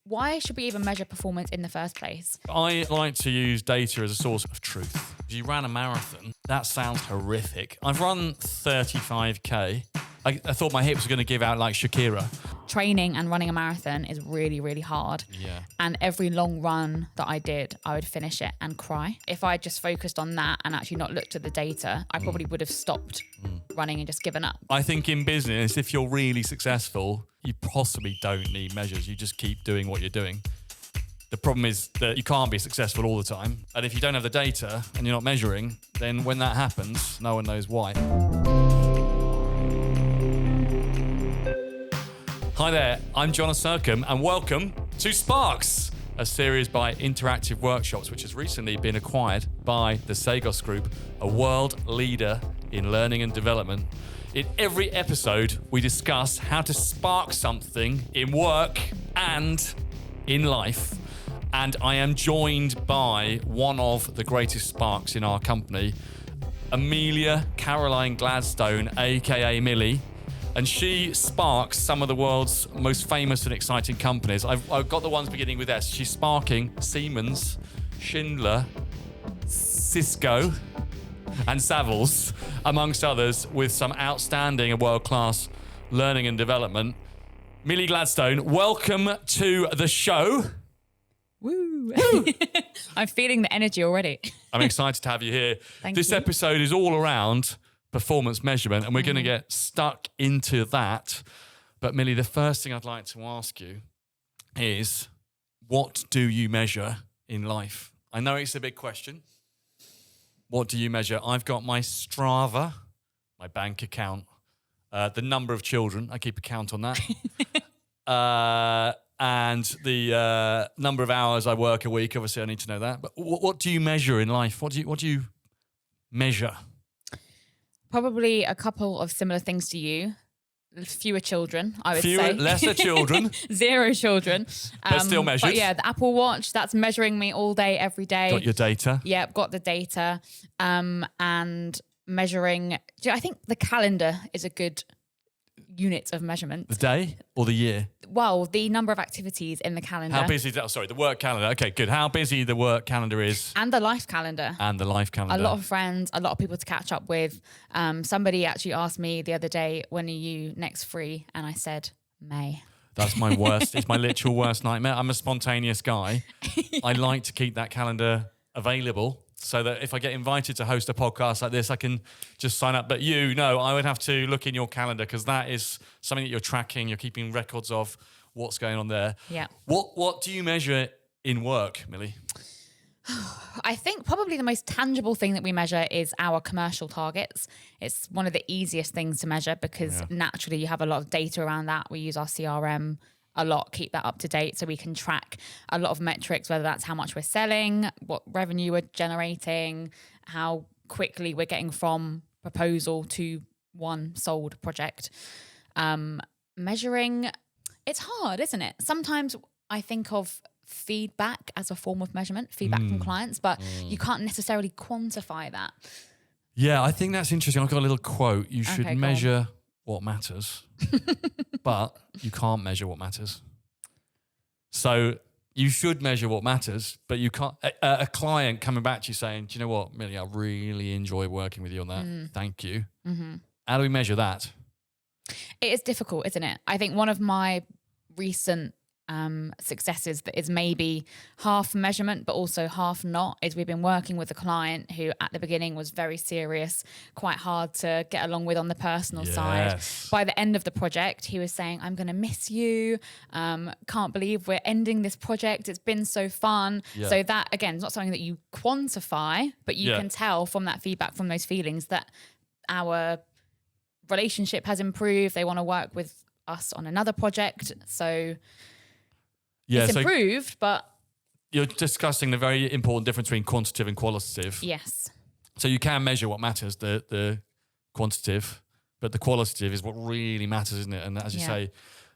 Why should we even measure performance in the first place? I like to use data as a source of truth. If you ran a marathon, that sounds horrific. I've run 35k. I thought my hips were going to give out like Shakira. Training and running a marathon is really, really hard. Yeah. And every long run that I did, I would finish it and cry. If I just focused on that and actually not looked at the data, I probably would have stopped running and just given up. I think in business, if you're really successful, you possibly don't need measures. You just keep doing what you're doing. The problem is that you can't be successful all the time. And if you don't have the data and you're not measuring, then when that happens, no one knows why. Hi there, I'm Jonna Sercombe and welcome to Sparks, a series by Interactive Workshops which has recently been acquired by the Sercombe Group, a world leader in learning and development. In every episode, we discuss how to spark something in work and in life. And I am joined by one of the greatest sparks in our company, Amelia Caroline Gladstone, aka Millie. And she sparks some of the world's most famous and exciting companies. I've got the ones beginning with S. She's sparking Siemens, Schindler, Cisco, and Savills, amongst others, with some outstanding and world-class learning and development. Millie Gladstone, welcome to the show. Woo! I'm feeling the energy already. I'm excited to have you here. Thank this you. episode is all around performance measurement, and we're going to get stuck into that. But Millie, the first thing I'd like to ask you is, what do you measure in life? I know it's a big question. What do you measure? I've got my Strava, my bank account, the number of children. I keep a count on that. And the number of hours I work a week. Obviously, I need to know that. But what do you measure in life? What do you measure? Probably a couple of similar things to you. Fewer children, I would say. Lesser children. 0 children. But still measured. But yeah, the Apple Watch, that's measuring me all day, every day. Got your data. Yep, got the data. And measuring, I think the calendar is a good unit of measurement. The day or the year? Well, the number of activities in the calendar. How busy is that? Sorry, the work calendar. Okay, good. How busy the work calendar is. And the life calendar. And the life calendar. A lot of friends, a lot of people to catch up with. Somebody actually asked me the other day, when are you next free? And I said, May. That's my worst. It's my literal worst nightmare. I'm a spontaneous guy. I like to keep that calendar available so that if I get invited to host a podcast like this, I can just sign up. But I would have to look in your calendar because that is something that you're tracking. You're keeping records of what's going on there. Yeah. What do you measure in work, Millie? I think probably the most tangible thing that we measure is our commercial targets. It's one of the easiest things to measure because naturally you have a lot of data around that. We use our CRM a lot, keep that up to date so we can track a lot of metrics, whether that's how much we're selling, what revenue we're generating, how quickly we're getting from proposal to one sold project. Measuring, it's hard, isn't it? Sometimes I think of feedback as a form of measurement, feedback from clients, but you can't necessarily quantify that. Yeah, I think that's interesting. I've got a little quote. You should measure what matters, but you can't measure what matters. So you should measure what matters, but you can't. A client coming back to you saying, do you know what, Millie, I really enjoy working with you on that. Thank you. Mm-hmm. How do we measure that? It is difficult, isn't it? I think one of my recent successes that is maybe half measurement but also half not is we've been working with a client who at the beginning was very serious, quite hard to get along with on the personal side. By the end of the project he was saying, I'm going to miss you, can't believe we're ending this project, it's been so fun. So that again is not something that you quantify, but you can tell from that feedback, from those feelings, that our relationship has improved. They want to work with us on another project. So it's improved, but you're discussing the very important difference between quantitative and qualitative. Yes. So you can measure what matters, the quantitative, but the qualitative is what really matters, isn't it? And as you say,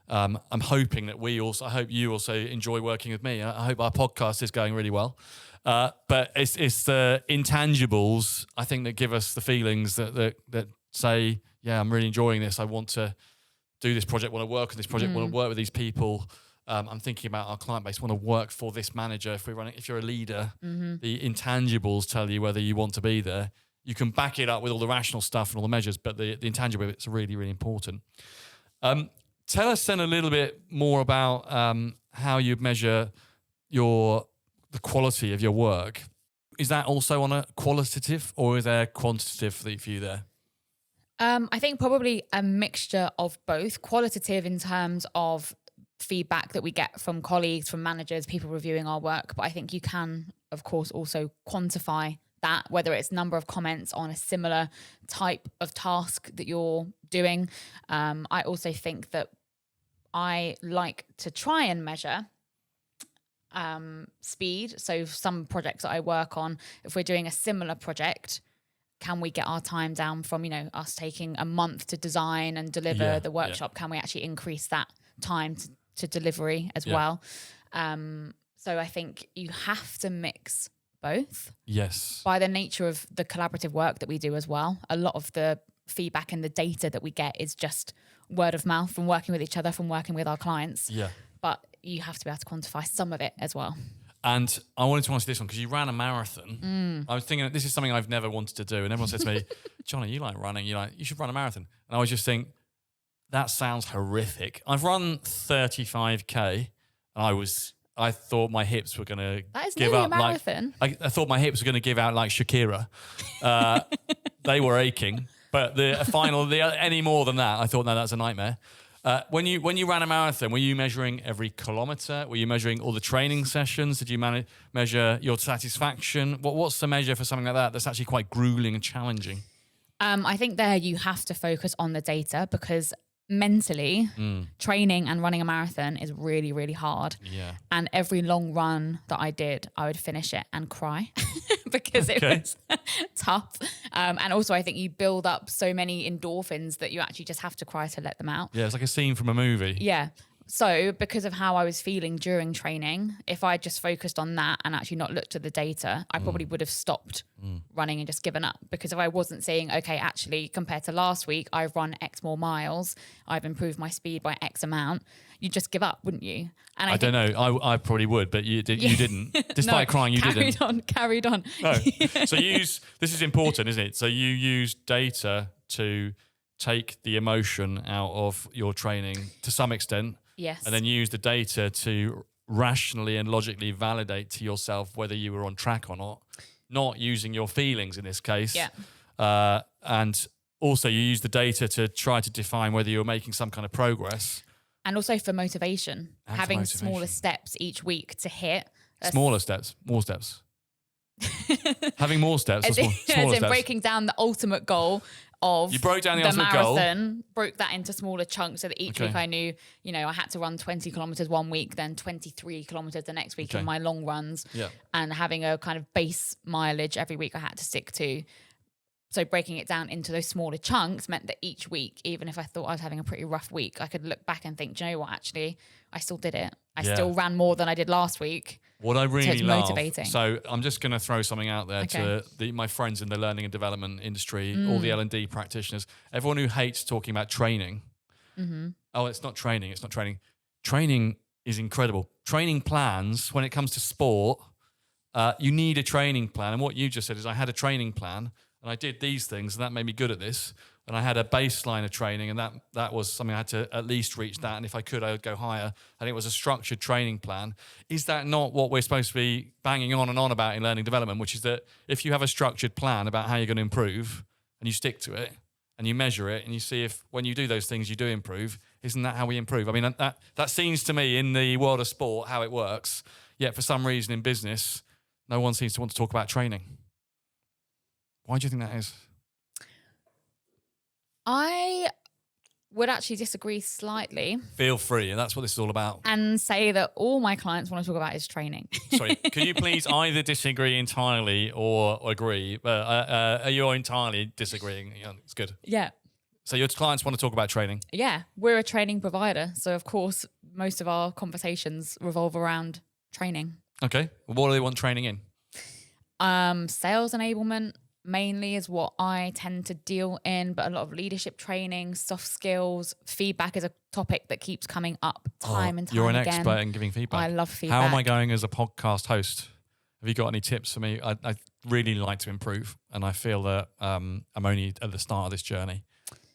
I'm hoping that I hope you also enjoy working with me. I hope our podcast is going really well. But it's the intangibles, I think, that give us the feelings that say, yeah, I'm really enjoying this. I want to do this project, want to work on this project, want to work with these people. I'm thinking about our client base, want to work for this manager. If you're a leader, the intangibles tell you whether you want to be there. You can back it up with all the rational stuff and all the measures, but the intangible bits are really, really important. Tell us then a little bit more about how you measure the quality of your work. Is that also on a qualitative or is there quantitative for you there? I think probably a mixture of both. Qualitative in terms of feedback that we get from colleagues, from managers, people reviewing our work. But I think you can, of course, also quantify that, whether it's number of comments on a similar type of task that you're doing. I also think that I like to try and measure speed. So some projects that I work on, if we're doing a similar project, can we get our time down from, us taking a month to design and deliver the workshop? Can we actually increase that time to delivery as well? So I think you have to mix both. Yes. By the nature of the collaborative work that we do as well, a lot of the feedback and the data that we get is just word of mouth from working with each other, from working with our clients. Yeah. But you have to be able to quantify some of it as well. And I wanted to ask you this one because you ran a marathon. I was thinking this is something I've never wanted to do. And everyone said to me, Jonna, you like running. You should run a marathon. And I was just thinking, that sounds horrific. I've run 35K and I thought my hips were going to give up. A marathon. I thought my hips were going to give out like Shakira. They were aching. But any more than that, I thought, no, that's a nightmare. When you ran a marathon, were you measuring every kilometre? Were you measuring all the training sessions? Did you measure your satisfaction? What's the measure for something like that that's actually quite grueling and challenging? I think there you have to focus on the data because mentally, training and running a marathon is really, really hard. Yeah. And every long run that I did, I would finish it and cry because it was tough. And also I think you build up so many endorphins that you actually just have to cry to let them out. Yeah, it's like a scene from a movie. Yeah. So because of how I was feeling during training, if I just focused on that and actually not looked at the data, I probably would have stopped running and just given up. Because if I wasn't saying, okay, actually compared to last week, I've run X more miles, I've improved my speed by X amount, you just give up, wouldn't you? And I don't know. I probably would, but you didn't. Despite crying, you didn't. Carried on. No. So this is important, isn't it? So you use data to take the emotion out of your training to some extent. Yes. And then use the data to rationally and logically validate to yourself whether you were on track or not using your feelings in this case. Yeah. And also you use the data to try to define whether you're making some kind of progress. And also for motivation, having smaller steps each week to hit. Smaller steps, more steps. Having more steps or smaller steps. Breaking down the ultimate goal of you broke down the ultimate marathon, goal. Broke that into smaller chunks so that each week I knew, I had to run 20 kilometers one week, then 23 kilometers the next week in my long runs. Yeah. And having a kind of base mileage every week I had to stick to. So breaking it down into those smaller chunks meant that each week, even if I thought I was having a pretty rough week, I could look back and think, do you know what, actually, I still did it. I still ran more than I did last week. What I really love, motivating. So I'm just going to throw something out there to my friends in the learning and development industry, all the L&D practitioners, everyone who hates talking about training. Mm-hmm. Oh, it's not training. It's not training. Training is incredible. Training plans, when it comes to sport, you need a training plan. And what you just said is I had a training plan and I did these things and that made me good at this. And I had a baseline of training and that was something I had to at least reach that. And if I could, I would go higher. And it was a structured training plan. Is that not what we're supposed to be banging on and on about in learning development, which is that if you have a structured plan about how you're going to improve and you stick to it and you measure it and you see if when you do those things, you do improve, isn't that how we improve? I mean, that seems to me in the world of sport, how it works. Yet for some reason in business, no one seems to want to talk about training. Why do you think that is? I would actually disagree slightly. Feel free, and that's what this is all about. And say that all my clients want to talk about is training. Sorry, could you please either disagree entirely or agree? Are you entirely disagreeing? Yeah, it's good. Yeah. So your clients want to talk about training? Yeah, we're a training provider. So, of course, most of our conversations revolve around training. Okay. Well, what do they want training in? Sales enablement, mainly is what I tend to deal in, but a lot of leadership training, soft skills, feedback is a topic that keeps coming up time and time You're an again. expert in giving feedback. I love feedback. How am I going as a podcast host? Have you got any tips for me? I really like to improve, and I feel that I'm only at the start of this journey.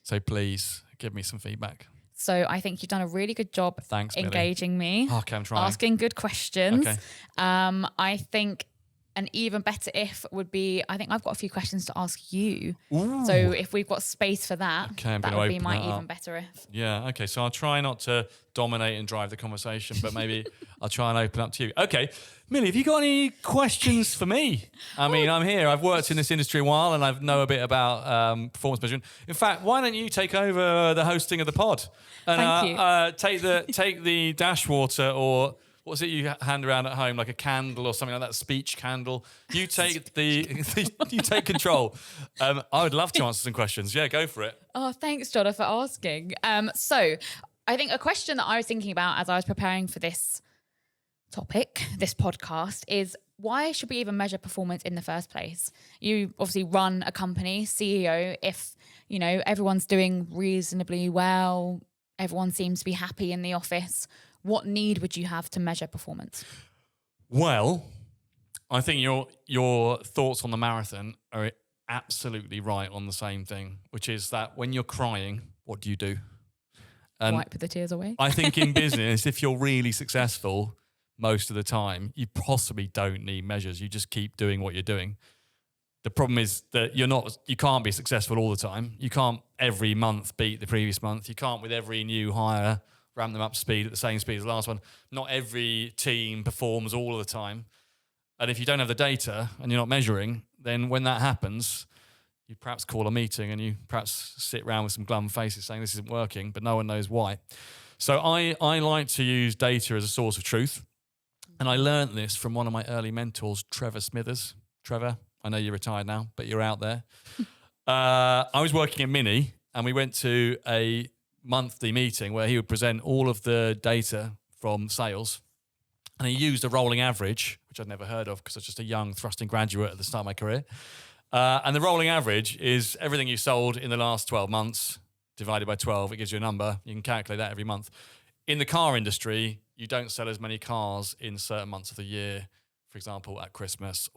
So please give me some feedback. So I think you've done a really good job engaging me, Okay, I'm trying. asking good questions. Okay. I think an even better if would be, I think I've got a few questions to ask you. Ooh. So if we've got space for that, I'm that gonna would be open my that up. even better if. Yeah, okay. So I'll try not to dominate and drive the conversation, but maybe I'll try and open up to you. Okay. Millie, have you got any questions for me? I mean, I'm here. I've worked in this industry a while and I know a bit about performance measurement. In fact, why don't you take over the hosting of the pod? And Thank you. take the dash water, or what's it you hand around at home, like a candle or something like that, speech candle. You take you take control. I would love to answer some questions. Yeah, go for it. Oh, thanks, Jonna, for asking. So I think a question that I was thinking about as I was preparing for this topic, this podcast, is why should we even measure performance in the first place? You obviously run a company, CEO. If, everyone's doing reasonably well, everyone seems to be happy in the office, what need would you have to measure performance? Well, I think your thoughts on the marathon are absolutely right on the same thing, which is that when you're crying, what do you do? And wipe the tears away. I think in business, if you're really successful most of the time, you possibly don't need measures. You just keep doing what you're doing. The problem is that you can't be successful all the time. You can't every month beat the previous month. You can't with every new hire ramp them up to speed at the same speed as the last one. Not every team performs all of the time. And if you don't have the data and you're not measuring, then when that happens, you perhaps call a meeting and you perhaps sit around with some glum faces saying this isn't working, but no one knows why. So I like to use data as a source of truth. And I learned this from one of my early mentors, Trevor Smithers. Trevor, I know you're retired now, but you're out there. I was working at Mini and we went to a monthly meeting where he would present all of the data from sales. And he used a rolling average, which I'd never heard of because I was just a young thrusting graduate at the start of my career. And the rolling average is everything you sold in the last 12 months divided by 12. It gives you a number. You can calculate that every month. In the car industry, you don't sell as many cars in certain months of the year, for example, at Christmas.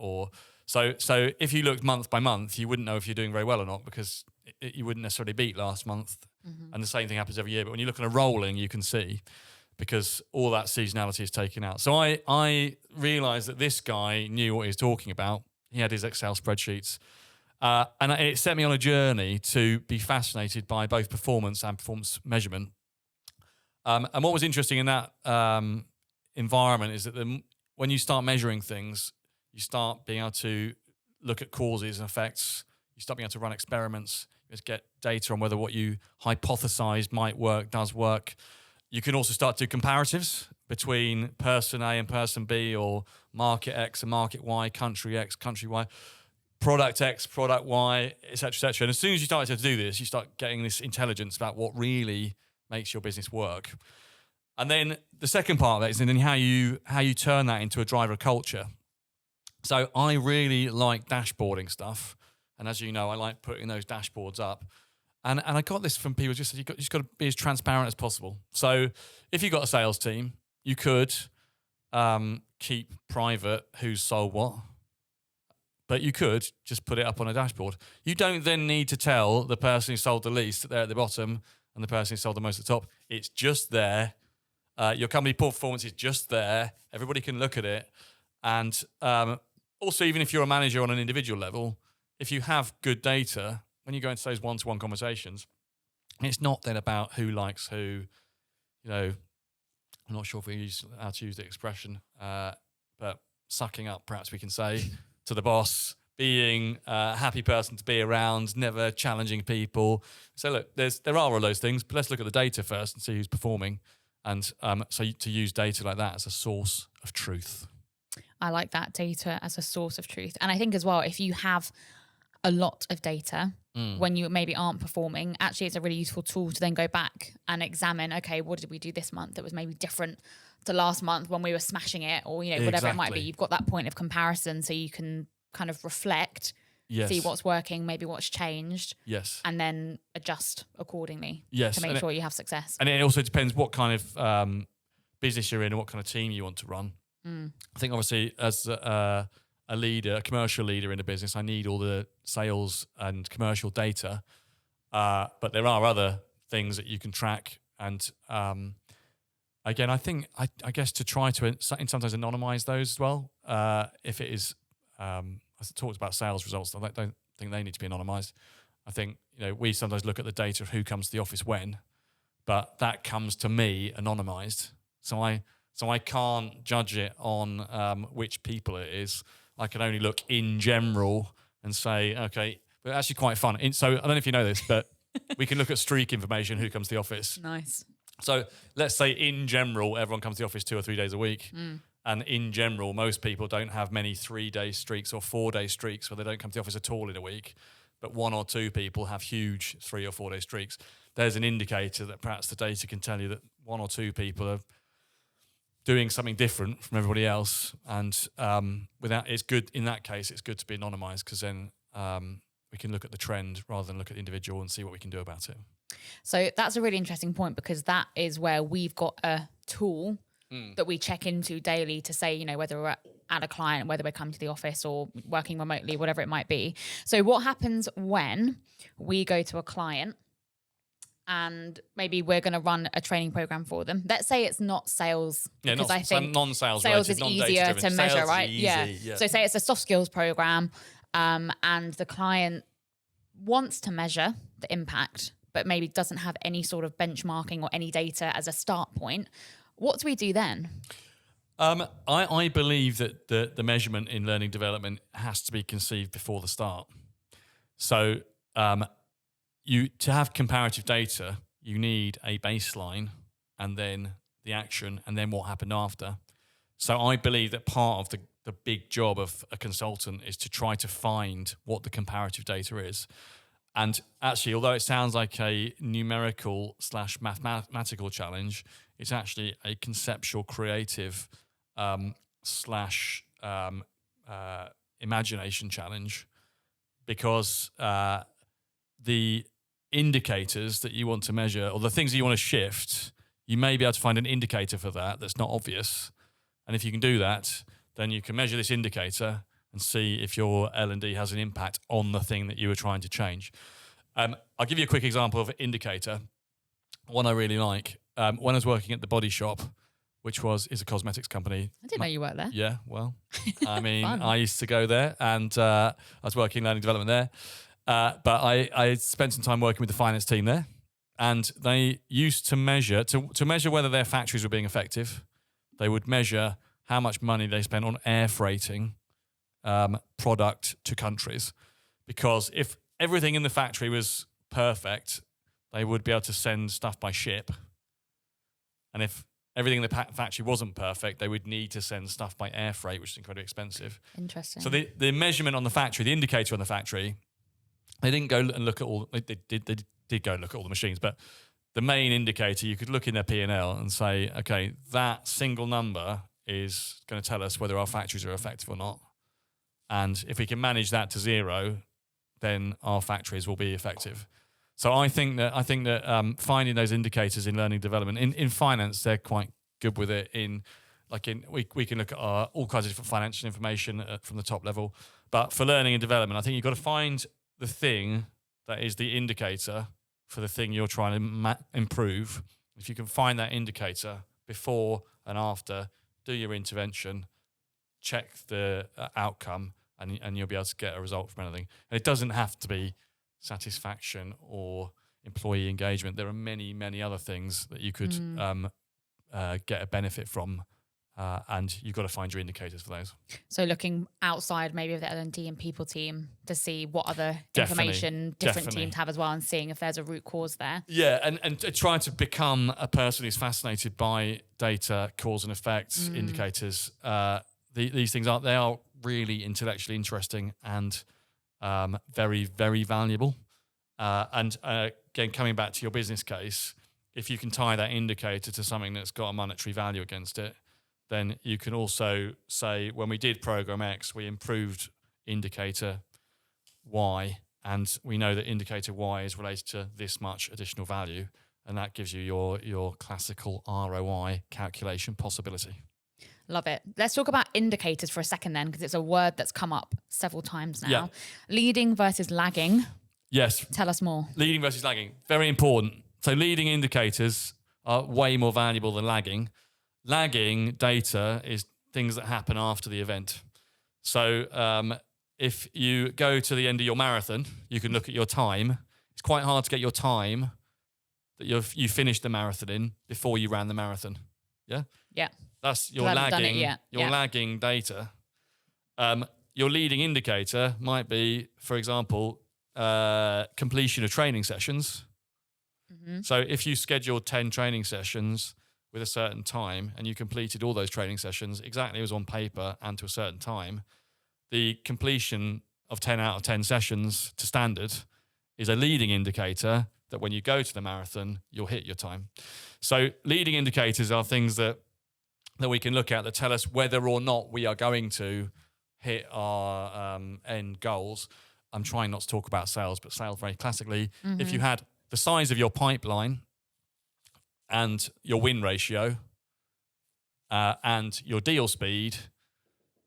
So if you looked month by month, you wouldn't know if you're doing very well or not because you wouldn't necessarily beat last month. Mm-hmm. And the same thing happens every year. But when you look at a rolling, you can see because all that seasonality is taken out. So I realised that this guy knew what he was talking about. He had his Excel spreadsheets. And it set me on a journey to be fascinated by both performance and performance measurement. And what was interesting in that environment is that when you start measuring things, you start being able to look at causes and effects. You start being able to run experiments. You just get data on whether what you hypothesized might work does work. You can also start to do comparatives between person A and person B, or market X and market Y, country X, country Y, product X, product Y, et cetera, et cetera. And as soon as you start to do this, you start getting this intelligence about what really makes your business work. And then the second part of that is then how you turn that into a driver of culture. So I really like dashboarding stuff. And as you know, I like putting those dashboards up. And I got this from people, just said you've got to be as transparent as possible. So if you've got a sales team, you could keep private who's sold what, but you could just put it up on a dashboard. You don't then need to tell the person who sold the least that they're at the bottom and the person who sold the most at the top. It's just there. Your company performance is just there. Everybody can look at it. And also, even if you're a manager on an individual level, if you have good data, when you go into those one-to-one conversations, it's not then about who likes who. I'm not sure if we use how to use the expression, but sucking up, perhaps we can say, to the boss, being a happy person to be around, never challenging people. So look, there are all those things, but let's look at the data first and see who's performing. And so to use data like that as a source of truth. I like that, data as a source of truth. And I think as well, if you have a lot of data when you maybe aren't performing, actually it's a really useful tool to then go back and examine, okay, what did we do this month that was maybe different to last month when we were smashing it, or whatever it might be. You've got that point of comparison so you can kind of reflect Yes. see what's working, maybe what's changed, Yes. and then adjust accordingly Yes. to make sure you have success. And it also depends what kind of business you're in and what kind of team you want to run. I think obviously as a leader, a commercial leader in a business, I need all the sales and commercial data. But there are other things that you can track. And again, I think, I guess to try to sometimes anonymize those as well. If it is, as I talked about sales results, I don't think they need to be anonymized. I think, we sometimes look at the data of who comes to the office when, but that comes to me anonymized. So I can't judge it on which people it is. I can only look in general and say, okay, but actually quite fun. So I don't know if you know this, but we can look at streak information, who comes to the office. Nice. So let's say in general, everyone comes to the office 2 or 3 days a week. And in general, most people don't have many 3-day streaks or 4-day streaks where they don't come to the office at all in a week. But 1 or 2 people have huge 3 or 4 day streaks. There's an indicator that perhaps the data can tell you that 1 or 2 people are doing something different from everybody else. And it's good in that case, it's good to be anonymized, because then we can look at the trend rather than look at the individual and see what we can do about it. So that's a really interesting point, because that is where we've got a tool that we check into daily to say, whether we're at a client, whether we're coming to the office or working remotely, whatever it might be. So what happens when we go to a client and maybe we're going to run a training program for them? Let's say it's not sales, because I think non-sales sales related, is easier to measure, right? Easy, yeah. So say it's a soft skills program, and the client wants to measure the impact, but maybe doesn't have any sort of benchmarking or any data as a start point. What do we do then? I believe that the measurement in learning development has to be conceived before the start. So to have comparative data, you need a baseline and then the action and then what happened after. So I believe that part of the big job of a consultant is to try to find what the comparative data is. And actually, although it sounds like a numerical / mathematical challenge, it's actually a conceptual, creative / imagination challenge, because the indicators that you want to measure, or the things that you want to shift, you may be able to find an indicator for that's not obvious. And if you can do that, then you can measure this indicator and see if your L&D has an impact on the thing that you were trying to change. I'll give you a quick example of an indicator, one I really like. When I was working at the Body Shop, which is a cosmetics company. I didn't know you worked there. Yeah, well, I mean, I used to go there, and I was working learning development there. But I spent some time working with the finance team there, and they used to measure, to measure whether their factories were being effective. They would measure how much money they spent on air freighting product to countries, because if everything in the factory was perfect, they would be able to send stuff by ship. And if everything in the factory wasn't perfect, they would need to send stuff by air freight, which is incredibly expensive. Interesting. So the measurement on the factory, the indicator on the factory, they didn't go and look at all. They did go and look at all the machines, but the main indicator, you could look in their P&L and say, okay, that single number is going to tell us whether our factories are effective or not. And if we can manage that to 0, then our factories will be effective. So I think that finding those indicators in learning development, in finance, they're quite good with it. We can look at all kinds of different financial information from the top level. But for learning and development, I think you've got to find the thing that is the indicator for the thing you're trying to improve. If you can find that indicator before and after, do your intervention, check the outcome, and you'll be able to get a result from anything. And it doesn't have to be satisfaction or employee engagement. There are many, many other things that you could get a benefit from, and you've got to find your indicators for those. So looking outside maybe of the L&D and people team to see what other information different teams have as well, and seeing if there's a root cause there. Yeah, and trying to become a person who's fascinated by data, cause and effects, indicators. These things are really intellectually interesting and very, very valuable. And again, coming back to your business case, if you can tie that indicator to something that's got a monetary value against it, then you can also say, when we did program X, we improved indicator Y, and we know that indicator Y is related to this much additional value, and that gives you your classical ROI calculation possibility. Love it. Let's talk about indicators for a second then, because it's a word that's come up several times now. Yeah. Leading versus lagging. Yes. Tell us more. Leading versus lagging. Very important. So leading indicators are way more valuable than lagging. Lagging data is things that happen after the event. So if you go to the end of your marathon, you can look at your time. It's quite hard to get your time that you finished the marathon in before you ran the marathon. Yeah? Yeah. That's your lagging data. Your leading indicator might be, for example, completion of training sessions. Mm-hmm. So if you scheduled 10 training sessions with a certain time and you completed all those training sessions exactly as on paper and to a certain time, the completion of 10 out of 10 sessions to standard is a leading indicator that when you go to the marathon, you'll hit your time. So leading indicators are things that we can look at that tell us whether or not we are going to hit our end goals. I'm trying not to talk about sales, but sales very classically. Mm-hmm. If you had the size of your pipeline and your win ratio and your deal speed,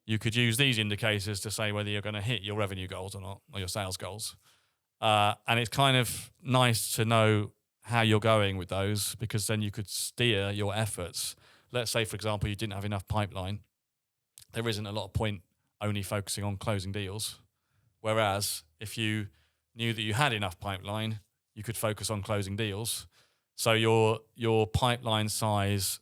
you could use these indicators to say whether you're going to hit your revenue goals or not, or your sales goals. And it's kind of nice to know how you're going with those, because then you could steer your efforts. Let's say, for example, you didn't have enough pipeline. There isn't a lot of point only focusing on closing deals. Whereas if you knew that you had enough pipeline, you could focus on closing deals. So your pipeline size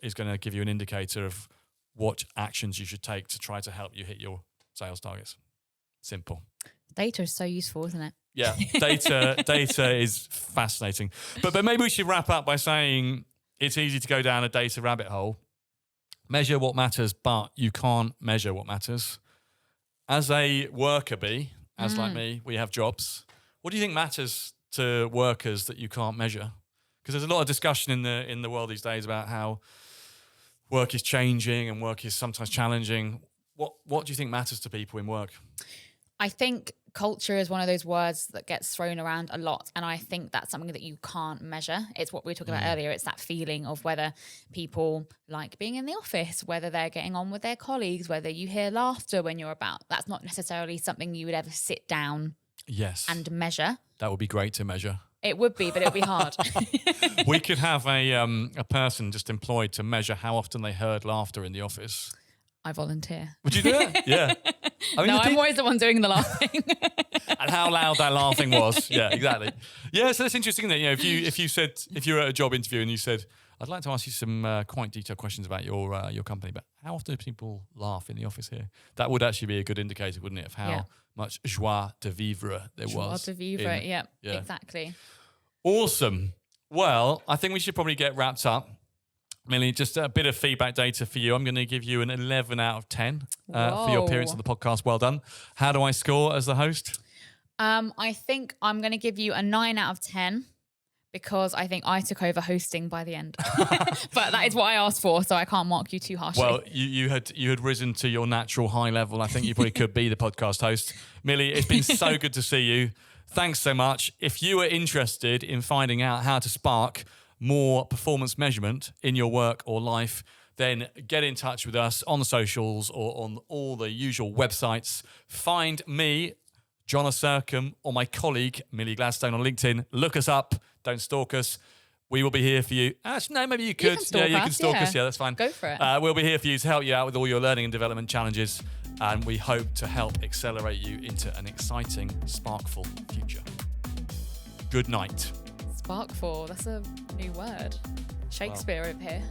is going to give you an indicator of what actions you should take to try to help you hit your sales targets. Simple. Data is so useful, isn't it? Yeah, data is fascinating. But maybe we should wrap up by saying it's easy to go down a data rabbit hole. Measure what matters, but you can't measure what matters. As a worker bee, like me, we have jobs. What do you think matters to workers that you can't measure? Because there's a lot of discussion in the world these days about how work is changing and work is sometimes challenging. What do you think matters to people in work? I think culture is one of those words that gets thrown around a lot. And I think that's something that you can't measure. It's what we were talking about earlier. It's that feeling of whether people like being in the office, whether they're getting on with their colleagues, whether you hear laughter when you're about. That's not necessarily something you would ever sit down and measure. That would be great to measure. It would be, but it would be hard. We could have a person just employed to measure how often they heard laughter in the office. I volunteer. Would you do that? Yeah. I mean, I'm always the one doing the laughing. And how loud that laughing was. Yeah, exactly. Yeah, so that's interesting that, if you were at a job interview and you said, I'd like to ask you some quite detailed questions about your company, but how often do people laugh in the office here? That would actually be a good indicator, wouldn't it, of how much joie de vivre there was. Joie de vivre, yeah, exactly. Awesome. Well, I think we should probably get wrapped up. Millie, just a bit of feedback data for you. I'm going to give you an 11 out of 10 for your appearance on the podcast. Well done. How do I score as the host? I think I'm going to give you a 9 out of 10 because I think I took over hosting by the end. But that is what I asked for, so I can't mark you too harshly. Well, you had risen to your natural high level. I think you probably could be the podcast host. Millie, it's been so good to see you. Thanks so much. If you are interested in finding out how to spark more performance measurement in your work or life, then get in touch with us on the socials or on all the usual websites. Find me, Jonna Sercombe, or my colleague, Millie Gladstone, on LinkedIn. Look us up. Don't stalk us. We will be here for you. Actually, no, maybe you could. You can stalk us. Yeah, that's fine. Go for it. We'll be here for you to help you out with all your learning and development challenges. And we hope to help accelerate you into an exciting, sparkful future. Good night. Sparkful, that's a new word. Shakespeare over here.